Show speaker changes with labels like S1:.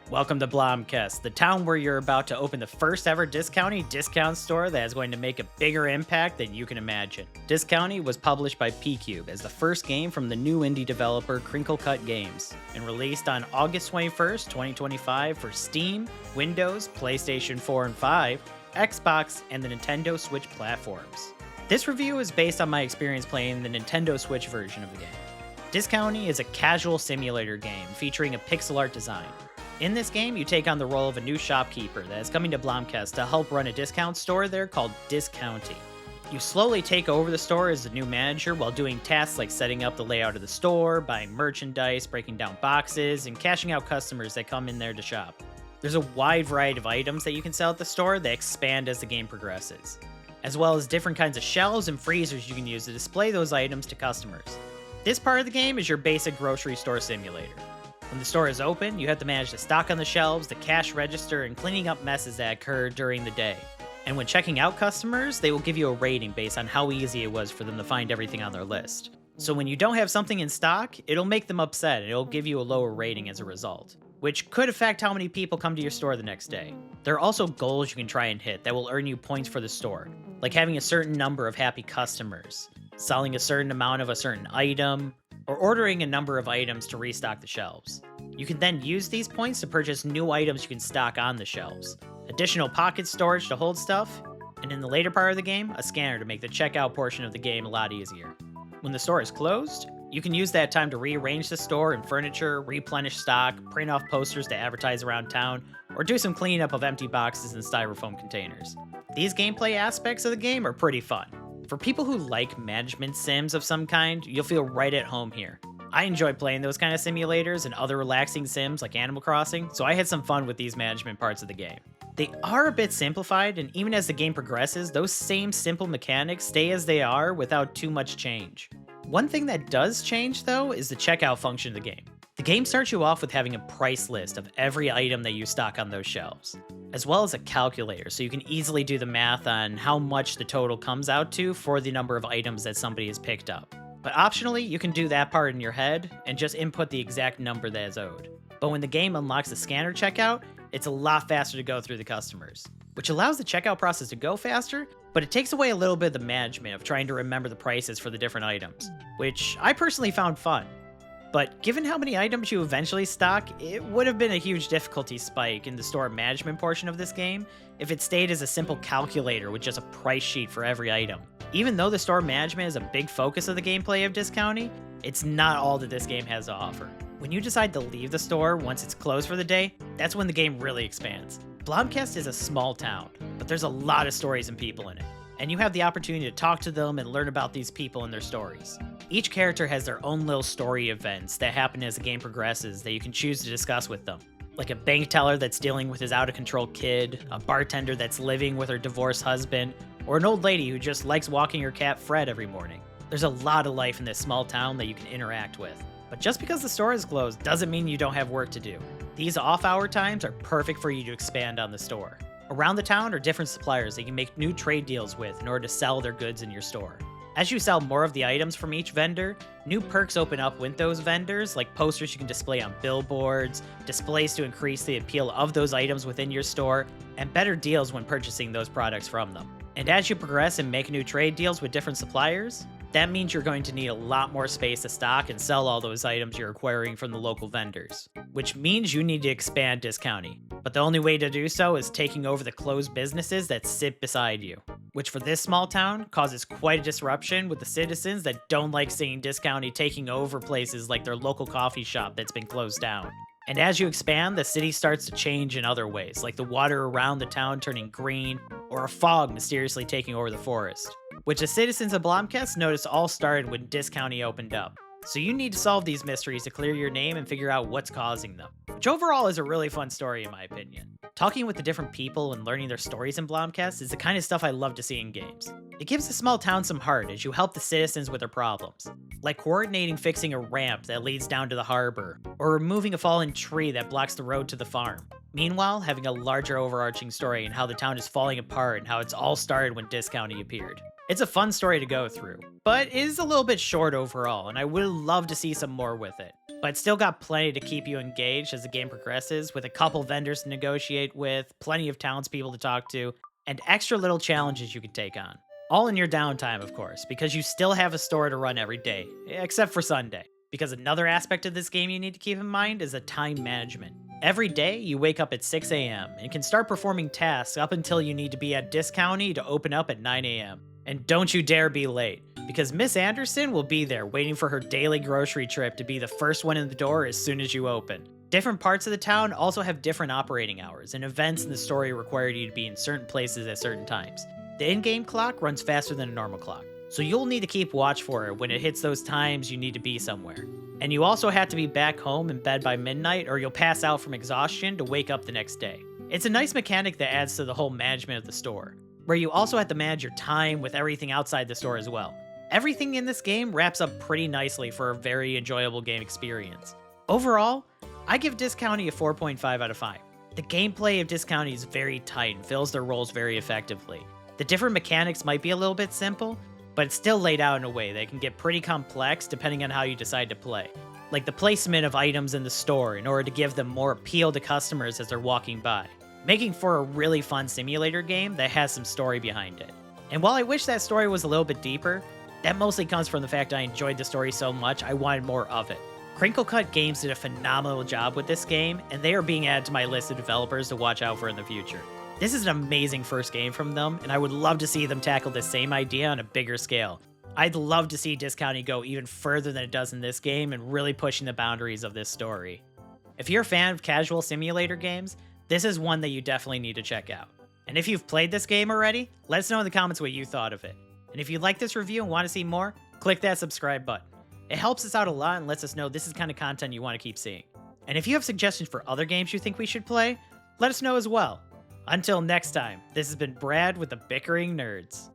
S1: Welcome to Blomkest, the town where you're about to open the first ever Discounty discount store that is going to make a bigger impact than you can imagine. Discounty was published by pqube as the first game from the new indie developer Crinkle Cut Games, and released on August 21st, 2025 for Steam, Windows, PlayStation 4 and 5, Xbox, and the Nintendo Switch platforms. This review is based on my experience playing the Nintendo Switch version of the game. Discounty is a casual simulator game featuring a pixel art design. In this game, you take on the role of a new shopkeeper that is coming to Blomkest to help run a discount store there called Discounty. You slowly take over the store as the new manager while doing tasks like setting up the layout of the store, buying merchandise, breaking down boxes, and cashing out customers that come in there to shop. There's a wide variety of items that you can sell at the store that expand as the game progresses, as well as different kinds of shelves and freezers you can use to display those items to customers. This part of the game is your basic grocery store simulator. When the store is open, you have to manage the stock on the shelves, the cash register, and cleaning up messes that occur during the day. And when checking out customers, they will give you a rating based on how easy it was for them to find everything on their list. So when you don't have something in stock, it'll make them upset and it'll give you a lower rating as a result, which could affect how many people come to your store the next day. There are also goals you can try and hit that will earn you points for the store, like having a certain number of happy customers, selling a certain amount of a certain item, or ordering a number of items to restock the shelves. You can then use these points to purchase new items you can stock on the shelves, additional pocket storage to hold stuff, and in the later part of the game, a scanner to make the checkout portion of the game a lot easier. When the store is closed, you can use that time to rearrange the store and furniture, replenish stock, print off posters to advertise around town, or do some cleanup of empty boxes and styrofoam containers. These gameplay aspects of the game are pretty fun. For people who like management sims of some kind, you'll feel right at home here. I enjoy playing those kind of simulators and other relaxing sims like Animal Crossing, so I had some fun with these management parts of the game. They are a bit simplified, and even as the game progresses, those same simple mechanics stay as they are without too much change. One thing that does change, though, is the checkout function of the game. The game starts you off with having a price list of every item that you stock on those shelves, as well as a calculator so you can easily do the math on how much the total comes out to for the number of items that somebody has picked up. But optionally, you can do that part in your head and just input the exact number that is owed. But when the game unlocks the scanner checkout, it's a lot faster to go through the customers, which allows the checkout process to go faster, but it takes away a little bit of the management of trying to remember the prices for the different items, which I personally found fun. But given how many items you eventually stock, it would have been a huge difficulty spike in the store management portion of this game if it stayed as a simple calculator with just a price sheet for every item. Even though the store management is a big focus of the gameplay of Discounty, it's not all that this game has to offer. When you decide to leave the store once it's closed for the day, that's when the game really expands. Blomkest is a small town, but there's a lot of stories and people in it, and you have the opportunity to talk to them and learn about these people and their stories. Each character has their own little story events that happen as the game progresses that you can choose to discuss with them. Like a bank teller that's dealing with his out-of-control kid, a bartender that's living with her divorced husband, or an old lady who just likes walking her cat Fred every morning. There's a lot of life in this small town that you can interact with. But just because the store is closed doesn't mean you don't have work to do. These off-hour times are perfect for you to expand on the store. Around the town are different suppliers that you can make new trade deals with in order to sell their goods in your store. As you sell more of the items from each vendor, new perks open up with those vendors, like posters you can display on billboards, displays to increase the appeal of those items within your store, and better deals when purchasing those products from them. And as you progress and make new trade deals with different suppliers, that means you're going to need a lot more space to stock and sell all those items you're acquiring from the local vendors, which means you need to expand Discounty. But the only way to do so is taking over the closed businesses that sit beside you, which for this small town causes quite a disruption with the citizens that don't like seeing Discounty taking over places like their local coffee shop that's been closed down. And as you expand, the city starts to change in other ways, like the water around the town turning green, or a fog mysteriously taking over the forest, which the citizens of Blomkest noticed all started when Discounty opened up. So you need to solve these mysteries to clear your name and figure out what's causing them, which overall is a really fun story in my opinion. Talking with the different people and learning their stories in Blomkest is the kind of stuff I love to see in games. It gives the small town some heart as you help the citizens with their problems, like coordinating fixing a ramp that leads down to the harbor, or removing a fallen tree that blocks the road to the farm. Meanwhile, having a larger overarching story and how the town is falling apart and how it's all started when Discounty appeared. It's a fun story to go through, but it is a little bit short overall, and I would love to see some more with it. But it's still got plenty to keep you engaged as the game progresses, with a couple vendors to negotiate with, plenty of townspeople to talk to, and extra little challenges you can take on. All in your downtime, of course, because you still have a store to run every day, except for Sunday. Because another aspect of this game you need to keep in mind is the time management. Every day, you wake up at 6 a.m. and can start performing tasks up until you need to be at Discounty to open up at 9 a.m. And don't you dare be late, because Miss Anderson will be there waiting for her daily grocery trip to be the first one in the door as soon as you open. Different parts of the town also have different operating hours, and events in the story require you to be in certain places at certain times. The in-game clock runs faster than a normal clock, so you'll need to keep watch for it when it hits those times you need to be somewhere. And you also have to be back home in bed by midnight, or you'll pass out from exhaustion to wake up the next day. It's a nice mechanic that adds to the whole management of the store, where you also have to manage your time with everything outside the store as well. Everything in this game wraps up pretty nicely for a very enjoyable game experience. Overall, I give Discounty a 4.5 out of 5. The gameplay of Discounty is very tight and fills their roles very effectively. The different mechanics might be a little bit simple, but it's still laid out in a way that can get pretty complex depending on how you decide to play. Like the placement of items in the store in order to give them more appeal to customers as they're walking by, making for a really fun simulator game that has some story behind it. And while I wish that story was a little bit deeper, that mostly comes from the fact I enjoyed the story so much I wanted more of it. Crinkle Cut Games did a phenomenal job with this game, and they are being added to my list of developers to watch out for in the future. This is an amazing first game from them, and I would love to see them tackle the same idea on a bigger scale. I'd love to see Discounty go even further than it does in this game and really pushing the boundaries of this story. If you're a fan of casual simulator games, this is one that you definitely need to check out. And if you've played this game already, let us know in the comments what you thought of it. And if you like this review and want to see more, click that subscribe button. It helps us out a lot and lets us know this is the kind of content you want to keep seeing. And if you have suggestions for other games you think we should play, let us know as well. Until next time, this has been Brad with the Bickering Nerds.